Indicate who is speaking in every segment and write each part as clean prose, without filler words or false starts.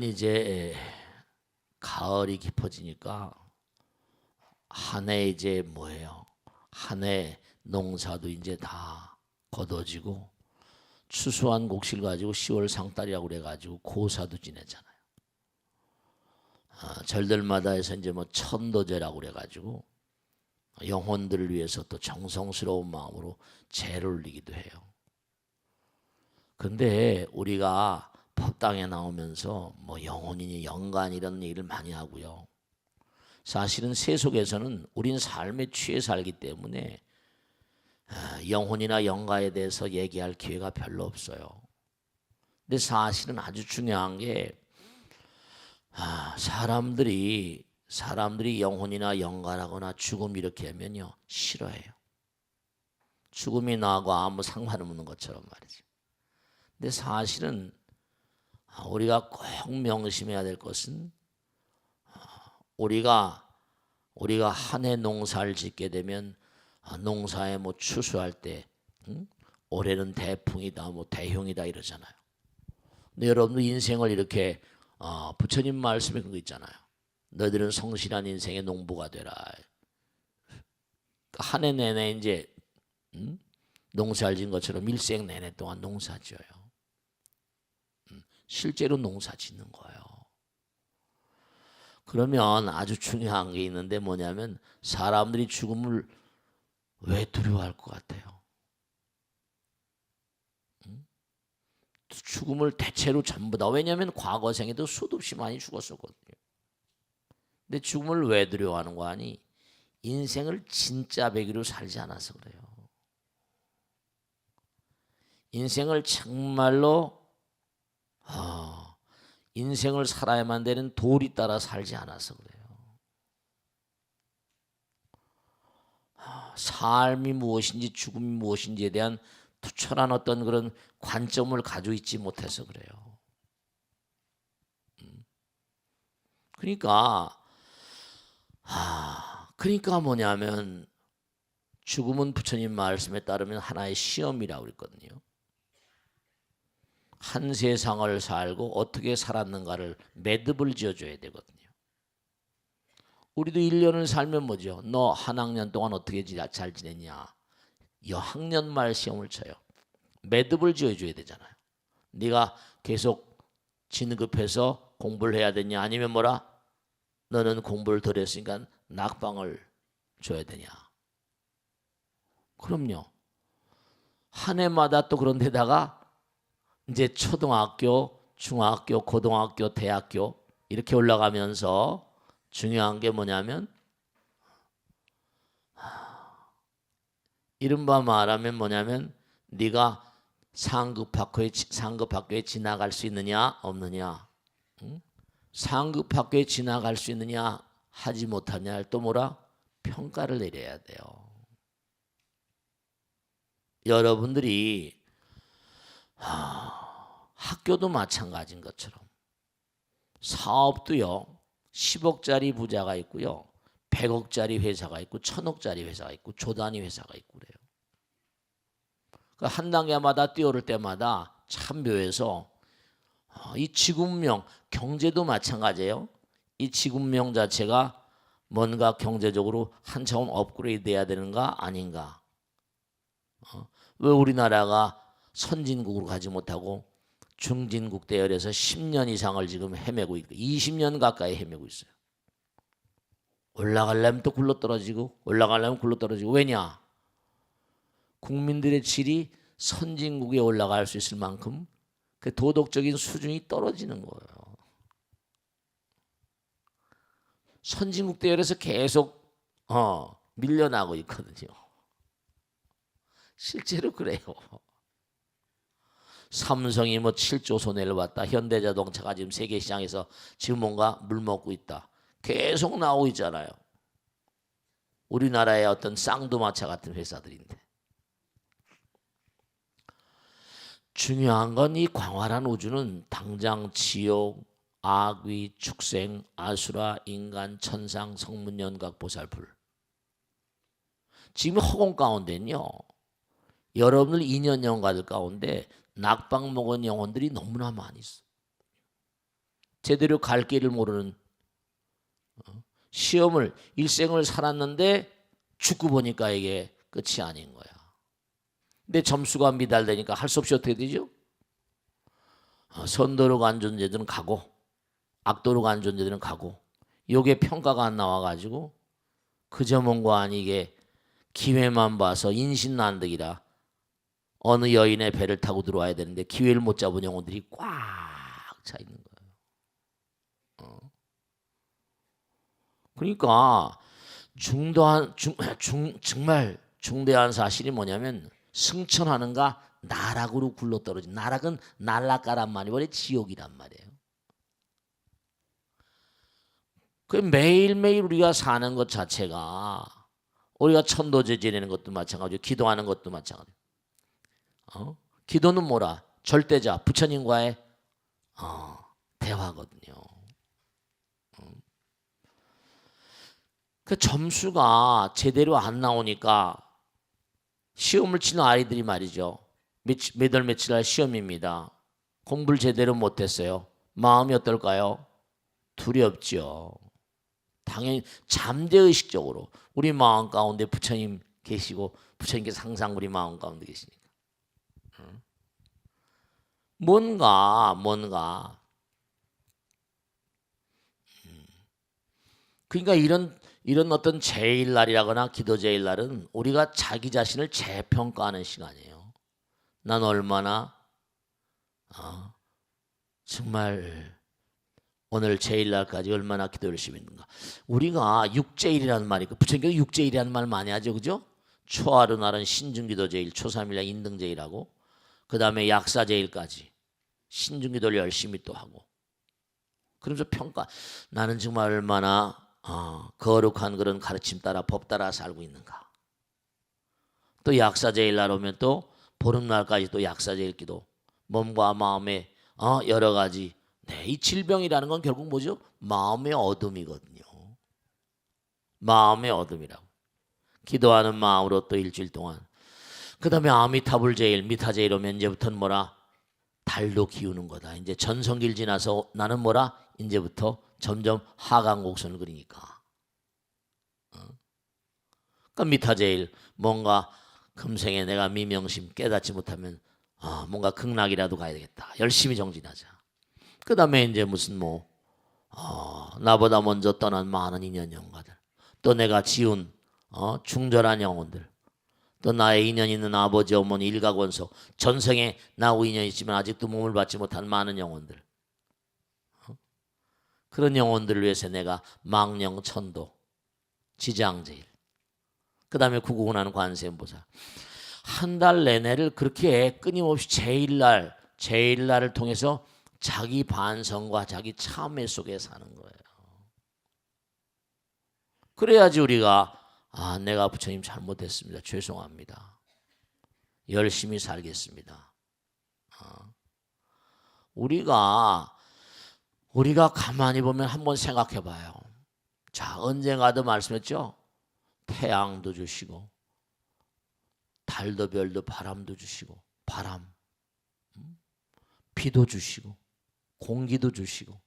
Speaker 1: 내년 이제 가을이 깊어지니까 한 해 이제 뭐예요? 한 해 농사도 이제 다 거둬지고 추수한 곡식 가지고 10월 상달이라고 그래가지고 고사도 지내잖아요. 절들마다 해서 이제 뭐 천도제라고 그래가지고 영혼들을 위해서 또 정성스러운 마음으로 제를 올리기도 해요. 근데 우리가 법당에 나오면서 뭐 영혼이니 영간 이런 얘기를 많이 하고요. 사실은 세속에서는 우린 삶에 취해 살기 때문에 영혼이나 영가에 대해서 얘기할 기회가 별로 없어요. 근데 사실은 아주 중요한 게 사람들이 영혼이나 영가라거나 죽음 이렇게 하면요 싫어해요. 죽음이 나하고 아무 상관없는 것처럼 말이죠. 근데 사실은 우리가 꼭 명심해야 될 것은 우리가 한 해 농사를 짓게 되면 농사에 뭐 추수할 때 올해는 대풍이다 뭐 대흉이다 이러잖아요. 근데 여러분도 인생을 이렇게 부처님 말씀에 그거 있잖아요. 너희들은 성실한 인생의 농부가 되라. 한 해 내내 이제 농사를 지은 것처럼 일생 내내 동안 농사 지어요. 실제로 농사 짓는 거예요. 그러면 아주 중요한 게 있는데 뭐냐면 사람들이 죽음을 왜 두려워할 것 같아요? 죽음을 대체로 전부 다, 왜냐하면 과거 생에도 수도 없이 많이 죽었었거든요. 근데 죽음을 왜 두려워하는 거 아니? 인생을 진짜 배기로 살지 않아서 그래요. 인생을 정말로 인생을 살아야만 되는 도리 따라 살지 않아서 그래요. 삶이 무엇인지 죽음이 무엇인지에 대한 투철한 어떤 그런 관점을 가지고 있지 못해서 그래요. 그러니까 뭐냐면 죽음은 부처님 말씀에 따르면 하나의 시험이라고 그랬거든요. 한 세상을 살고 어떻게 살았는가를 매듭을 지어줘야 되거든요. 우리도 1년을 살면 뭐죠? 너 한 학년 동안 어떻게 잘 지냈냐? 여학년 말 시험을 쳐요. 매듭을 지어줘야 되잖아요. 네가 계속 진급해서 공부를 해야 되냐? 아니면 뭐라? 너는 공부를 덜 했으니까 낙방을 줘야 되냐? 그럼요. 한 해마다 또 그런 데다가 이제 초등학교, 중학교, 고등학교, 대학교 이렇게 올라가면서 중요한 게 뭐냐면 이른바 말하면 뭐냐면 네가 상급 학교에 지나갈 수 있느냐 없느냐, 상급 학교에 지나갈 수 있느냐 하지 못하냐 또 뭐라 평가를 내려야 돼요. 여러분들이 학교도 마찬가지인 것처럼 사업도요 10억짜리 부자가 있고요 100억짜리 회사가 있고 1000억짜리 회사가 있고 조단위 회사가 있고 그래요. 한 단계마다 뛰어오를 때마다 참 묘해서 이 지구문명 경제도 마찬가지예요. 이 지구문명 자체가 뭔가 경제적으로 한 차원 업그레이드 돼야 되는가 아닌가. 왜 우리나라가 선진국으로 가지 못하고 중진국 대열에서 10년 이상을 지금 헤매고 있고 20년 가까이 헤매고 있어요. 올라가려면 또 굴러떨어지고 올라가려면 굴러떨어지고. 왜냐? 국민들의 질이 선진국에 올라갈 수 있을 만큼 그 도덕적인 수준이 떨어지는 거예요. 선진국 대열에서 계속 밀려나고 있거든요. 실제로 그래요. 삼성이 뭐 7조 손해를 봤다. 현대자동차가 지금 세계 시장에서 지금 뭔가 물먹고 있다. 계속 나오고 있잖아요. 우리나라의 어떤 쌍두마차 같은 회사들인데. 중요한 건 이 광활한 우주는 당장 지옥, 악귀, 축생, 아수라, 인간, 천상, 성문, 연각, 보살불. 지금 허공 가운데는요. 여러분들 인연 영가들 가운데 낙방 먹은 영혼들이 너무나 많이 있어. 제대로 갈 길을 모르는, 시험을 일생을 살았는데 죽고 보니까 이게 끝이 아닌 거야. 근데 점수가 미달되니까 할 수 없이 어떻게 되죠? 선도로 간 존재들은 가고 악도로 간 존재들은 가고, 요게 평가가 안 나와가지고 그저 뭔가 아니게 기회만 봐서 인신난득이라 어느 여인의 배를 타고 들어와야 되는데 기회를 못 잡은 영혼들이 꽉 차 있는 거예요. 그러니까 정말 중대한 사실이 뭐냐면, 승천하는가 나락으로 굴러떨어진, 나락은 날라가란 말이 원래 지옥이란 말이에요. 그 매일매일 우리가 사는 것 자체가, 우리가 천도제 지내는 것도 마찬가지고 기도하는 것도 마찬가지고, 기도는 뭐라? 절대자 부처님과의 대화거든요. 그 점수가 제대로 안 나오니까 시험을 치는 아이들이 말이죠. 몇 월 며칠 날 시험입니다. 공부를 제대로 못했어요. 마음이 어떨까요? 두렵죠. 당연히 잠재의식적으로 우리 마음 가운데 부처님 계시고 부처님께서 항상 우리 마음 가운데 계시니까 뭔가 그러니까 이런 어떤 제일날이라거나 기도 제일날은 우리가 자기 자신을 재평가하는 시간이에요. 난 얼마나 정말 오늘 제일날까지 얼마나 기도 열심히 했는가. 우리가 육제일이라는 말이, 부처님께서 육제일이라는 말 많이 하죠, 그죠? 초하루 날은 신중기도 제일, 초삼일날 인등제일하고, 그 다음에 약사제일까지 신중기도를 열심히 또 하고, 그러면서 평가, 나는 정말 얼마나 거룩한 그런 가르침 따라 법 따라 살고 있는가. 또 약사제일날 오면 또 보름날까지 또 약사제일 기도, 몸과 마음의 여러 가지, 이 질병이라는 건 결국 뭐죠? 마음의 어둠이거든요. 마음의 어둠이라고. 기도하는 마음으로 또 일주일 동안. 그 다음에 아미타불 제일, 미타제일 오면 이제부터는 뭐라? 달도 기우는 거다. 이제 전성기를 지나서 나는 뭐라? 이제부터 점점 하강곡선을 그리니까. 그러니까 미타제일, 뭔가 금생에 내가 미명심 깨닫지 못하면 뭔가 극락이라도 가야 되겠다. 열심히 정진하자. 그 다음에 이제 무슨 나보다 먼저 떠난 많은 인연 영가들, 또 내가 지운 중절한 영혼들, 또 나의 인연 있는 아버지 어머니 일가권서, 전생에 나하고 인연이 있지만 아직도 몸을 받지 못한 많은 영혼들, 그런 영혼들을 위해서 내가 망령천도 지장제일, 그 다음에 구구군하는 관세음보살, 한 달 내내를 그렇게 끊임없이 제일날을 통해서 자기 반성과 자기 참회 속에 사는 거예요. 그래야지 우리가 내가 부처님 잘못했습니다. 죄송합니다. 열심히 살겠습니다. 우리가 가만히 보면 한번 생각해 봐요. 자, 언젠가도 말씀했죠. 태양도 주시고 달도 별도 바람도 주시고, 비도 주시고 공기도 주시고,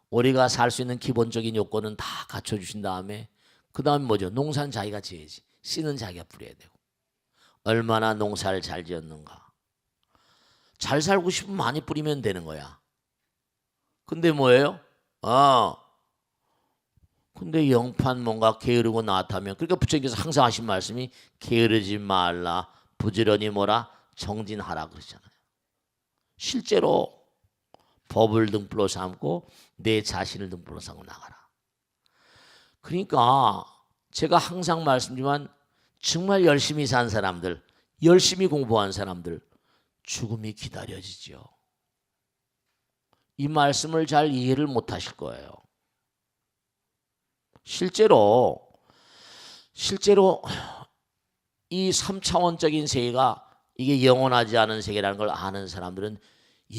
Speaker 1: 우리가 살 수 있는 기본적인 요건은 다 갖춰주신 다음에 그 다음에 뭐죠? 농사는 자기가 지어야지. 씨는 자기가 뿌려야 되고. 얼마나 농사를 잘 지었는가. 잘 살고 싶으면 많이 뿌리면 되는 거야. 근데 뭐예요? 근데 영판 뭔가 게으르고 나타면, 그러니까 부처님께서 항상 하신 말씀이 게으르지 말라, 부지런히 뭐라? 정진하라 그러잖아요. 실제로 법을 등불로 삼고 내 자신을 등불로 삼고 나가라. 그러니까 제가 항상 말씀드리지만 정말 열심히 산 사람들, 열심히 공부한 사람들, 죽음이 기다려지죠. 이 말씀을 잘 이해를 못 하실 거예요. 실제로 이 3차원적인 세계가 이게 영원하지 않은 세계라는 걸 아는 사람들은,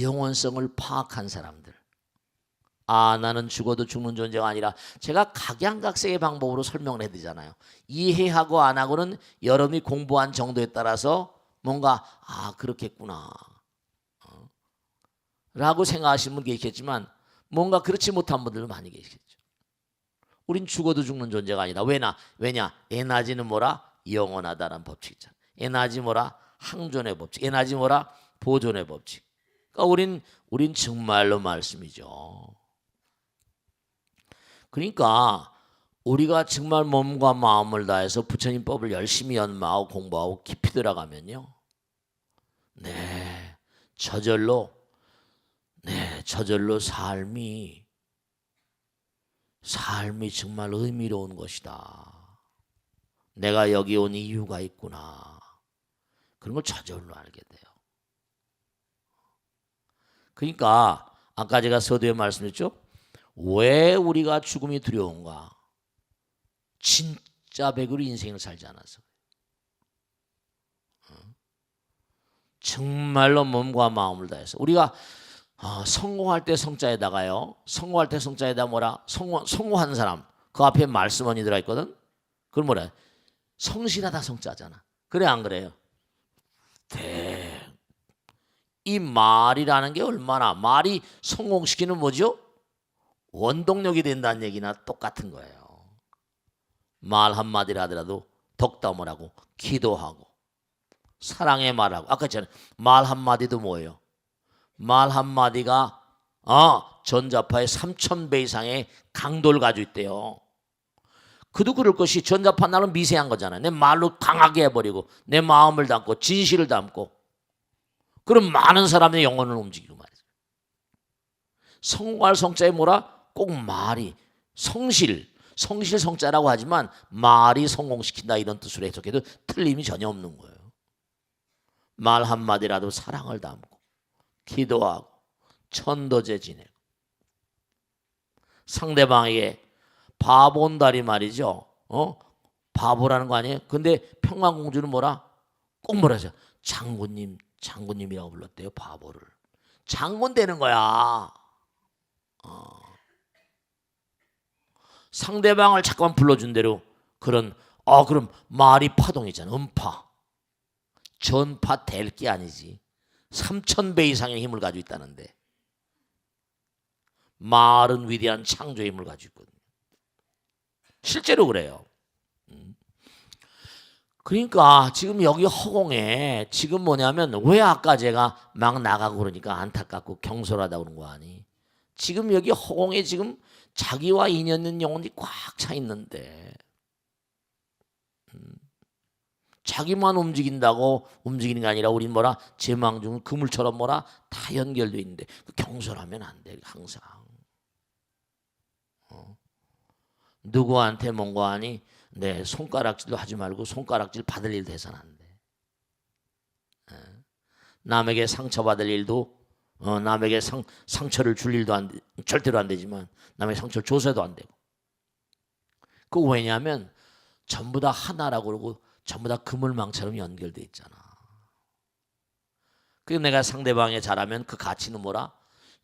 Speaker 1: 영원성을 파악한 사람들, 나는 죽어도 죽는 존재가 아니라, 제가 각양각색의 방법으로 설명을 해드리잖아요. 이해하고 안 하고는 여러분이 공부한 정도에 따라서 뭔가 그렇겠구나 라고 생각하시는 분 계시겠지만, 뭔가 그렇지 못한 분들도 많이 계시겠죠. 우린 죽어도 죽는 존재가 아니다. 왜냐? 에너지는 뭐라? 영원하다라는 법칙이잖아. 에너지 뭐라? 항존의 법칙. 에너지 뭐라? 보존의 법칙. 그러니까 우린 정말로 말씀이죠. 그러니까 우리가 정말 몸과 마음을 다해서 부처님 법을 열심히 연마하고 공부하고 깊이 들어가면요. 네, 저절로 삶이 정말 의미로운 것이다. 내가 여기 온 이유가 있구나. 그런 걸 저절로 알게 돼요. 그러니까 아까 제가 서두에 말씀드렸죠. 왜 우리가 죽음이 두려운가? 진짜 백으로 인생을 살지 않아서. 정말로 몸과 마음을 다해서 우리가 성공할 때 성자에다가요. 성공할 때 성자에다 뭐라? 성공한 사람 그 앞에 말씀원이 들어있거든. 그걸 뭐라? 성실하다 성자잖아. 그래 안 그래요? 이 말이라는 게 얼마나 말이 성공시키는 뭐죠? 원동력이 된다는 얘기나 똑같은 거예요. 말 한마디를 하더라도 덕담을 하고 기도하고 사랑의 말하고 아까 전에 말 한마디도 뭐예요? 말 한마디가 전자파의 3000배 이상의 강도를 가지고 있대요. 그도 그럴 것이 전자파 나는 미세한 거잖아요. 내 말로 강하게 해버리고 내 마음을 담고 진실을 담고 그럼 많은 사람의 영혼을 움직이고 말이죠. 성공할 성자에 뭐라? 꼭 말이 성실 성자라고 하지만 말이 성공시킨다 이런 뜻으로 해석해도 틀림이 전혀 없는 거예요. 말 한마디라도 사랑을 담고 기도하고 천도제 지내고 상대방에게 바본다리 말이죠. 바보라는 거 아니에요? 근데 평강공주는 뭐라? 꼭 뭐라 하죠? 장군님이라고 불렀대요. 바보를. 장군 되는 거야. 상대방을 잠깐 불러준 대로 그럼 말이 파동이잖아. 음파. 전파 될 게 아니지. 3000배 이상의 힘을 가지고 있다는데 말은 위대한 창조의 힘을 가지고 있거든요. 실제로 그래요. 그러니까 지금 여기 허공에 지금 뭐냐면 왜 아까 제가 막 나가고 그러니까 안타깝고 경솔하다고 그런 거 아니? 지금 여기 허공에 지금 자기와 인연 있는 영혼이 꽉 차 있는데 자기만 움직인다고 움직이는 게 아니라 우린 뭐라 제망중 그물처럼 뭐라 다 연결돼 있는데 경솔하면 안 돼. 항상 누구한테 뭔가 하니 내 손가락질도 하지 말고 손가락질 받을 일도 해서는 안 돼. 남에게 상처받을 일도 남에게 상처를 줄 일도 절대로 안 되지만 남에게 상처를 줘서도 안 되고. 그 왜냐하면 전부 다 하나라고 그러고 전부 다 그물망처럼 연결돼 있잖아. 그래서 내가 상대방에 잘하면 그 가치는 뭐라?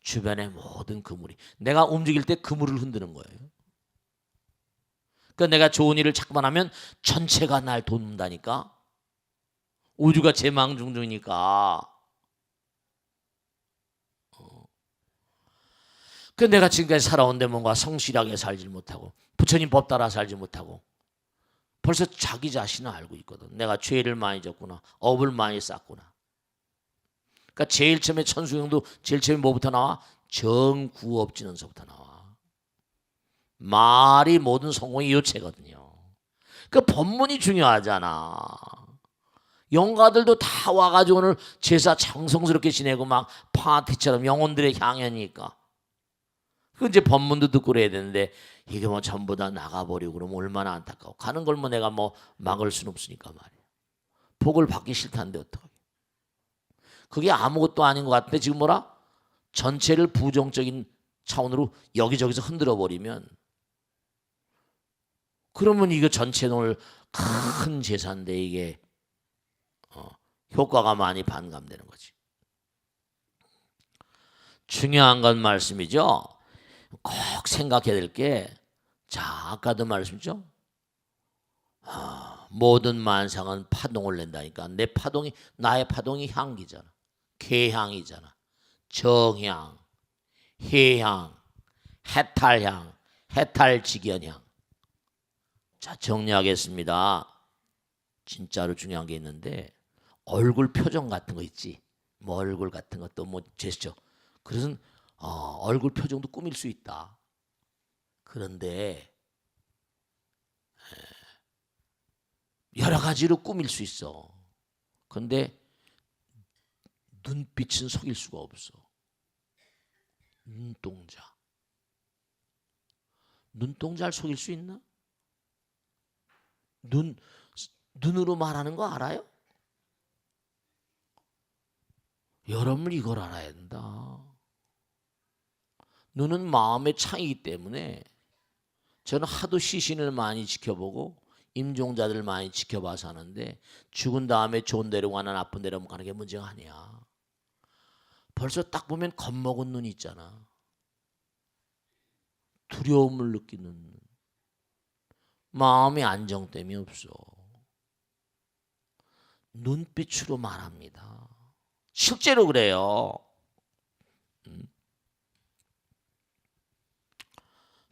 Speaker 1: 주변의 모든 그물이 내가 움직일 때 그물을 흔드는 거예요. 그러니까 내가 좋은 일을 자꾸만 하면 전체가 날 돕는다니까. 우주가 제망중중이니까. 그 내가 지금까지 살아온데 뭔가 성실하게 살지 못하고 부처님 법 따라 살지 못하고 벌써 자기 자신을 알고 있거든. 내가 죄를 많이 졌구나. 업을 많이 쌓구나. 그러니까 제일 처음에 천수경도 제일 처음에 뭐부터 나와? 정구업진언서부터 나와. 말이 모든 성공의 요체거든요. 그 법문이 중요하잖아. 영가들도 다 와가지고 오늘 제사 정성스럽게 지내고 막 파티처럼 영혼들의 향연이니까. 그 이제 법문도 듣고 그래야 되는데 이게 뭐 전부 다 나가버리고 그러면 얼마나 안타까워. 가는 걸 뭐 내가 뭐 막을 수는 없으니까 말이야. 복을 받기 싫다는데 어떡하게. 그게 아무것도 아닌 것 같은데 지금 뭐라? 전체를 부정적인 차원으로 여기저기서 흔들어 버리면 그러면 이거 전체 오늘 큰 재산인데 이게 효과가 많이 반감되는 거지. 중요한 건 말씀이죠. 꼭 생각해야 될 게 자 아까도 말씀이죠. 모든 만상은 파동을 낸다니까. 나의 파동이 향기잖아. 개향이잖아. 정향, 해향, 해탈향, 해탈직연향. 자, 정리하겠습니다. 진짜로 중요한 게 있는데 얼굴 표정 같은 거 있지. 뭐 얼굴 같은 것도 뭐 제스처. 그래서 얼굴 표정도 꾸밀 수 있다. 그런데 여러 가지로 꾸밀 수 있어. 그런데 눈빛은 속일 수가 없어. 눈동자. 눈동자를 속일 수 있나? 눈으로 말하는 거 알아요? 여러분 이걸 알아야 된다. 눈은 마음의 창이기 때문에 저는 하도 시신을 많이 지켜보고 임종자들 많이 지켜봐서 하는데 죽은 다음에 좋은 데로 가나 나쁜 데로 가는 게 문제가 아니야. 벌써 딱 보면 겁먹은 눈이 있잖아. 두려움을 느끼는 눈. 마음의 안정됨이 없어. 눈빛으로 말합니다. 실제로 그래요.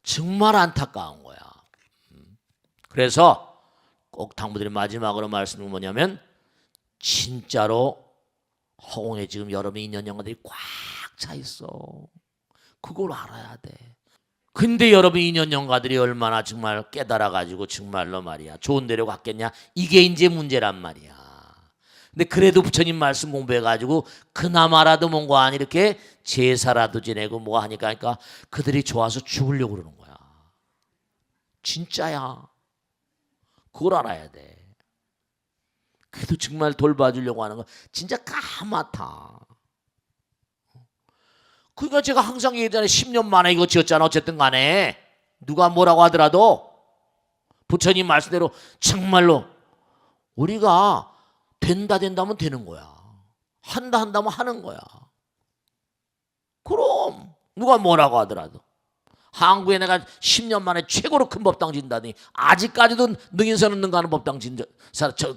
Speaker 1: 정말 안타까운 거야. 그래서 꼭 당부드린 마지막으로 말씀은 뭐냐면 진짜로 허공에 지금 여러분의 인연 영혼들이 꽉 차 있어. 그걸 알아야 돼. 근데 여러분 인연 영가들이 얼마나 정말 깨달아가지고 정말로 말이야 좋은 데로 갔겠냐? 이게 이제 문제란 말이야. 근데 그래도 부처님 말씀 공부해가지고 그나마라도 뭔가 안 이렇게 제사라도 지내고 뭐 하니까 그러니까 그들이 좋아서 죽으려고 그러는 거야. 진짜야. 그걸 알아야 돼. 그래도 정말 돌봐주려고 하는 거 진짜 까맣다. 그러니까 제가 항상 얘기하잖아요. 10년 만에 이거 지었잖아. 어쨌든 간에 누가 뭐라고 하더라도 부처님 말씀대로 정말로 우리가 된다면 되는 거야. 한다면 하는 거야. 그럼 누가 뭐라고 하더라도 한국에 내가 10년 만에 최고로 큰 법당 진다니 아직까지도 능인선 없는 가는 법당 진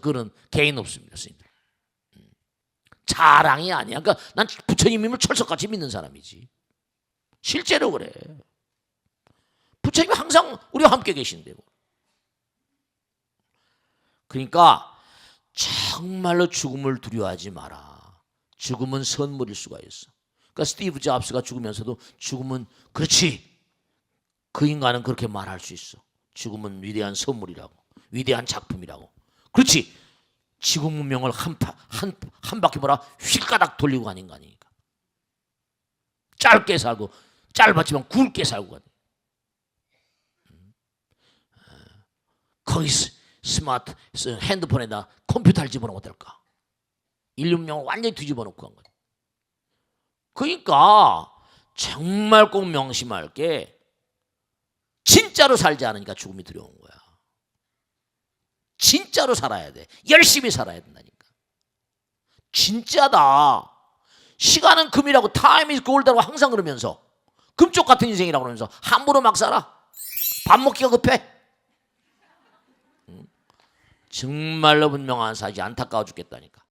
Speaker 1: 그런 개인 없습니다. 스님들. 자랑이 아니야. 그러니까 난 부처님임을 철석같이 믿는 사람이지. 실제로 그래. 부처님이 항상 우리와 함께 계신대요. 그러니까 정말로 죽음을 두려워하지 마라. 죽음은 선물일 수가 있어. 그러니까 스티브 잡스가 죽으면서도 죽음은 그렇지. 그 인간은 그렇게 말할 수 있어. 죽음은 위대한 선물이라고. 위대한 작품이라고. 그렇지. 지구 문명을 한 바퀴 뭐라 휠가닥 돌리고 간 인간이니까. 짧게 살고 짧았지만 굵게 살고 간. 거기 스마트 핸드폰에다 컴퓨터를 집어넣으면 어떨까? 인류 문명을 완전히 뒤집어 놓고 간 거야. 그러니까 정말 꼭 명심할 게 진짜로 살지 않으니까 죽음이 두려운 거야. 진짜로 살아야 돼. 열심히 살아야 된다니까. 진짜다. 시간은 금이라고 time is gold라고 항상 그러면서 금쪽 같은 인생이라고 그러면서 함부로 막 살아. 밥 먹기가 급해. 정말로 분명한 사실이 안타까워 죽겠다니까.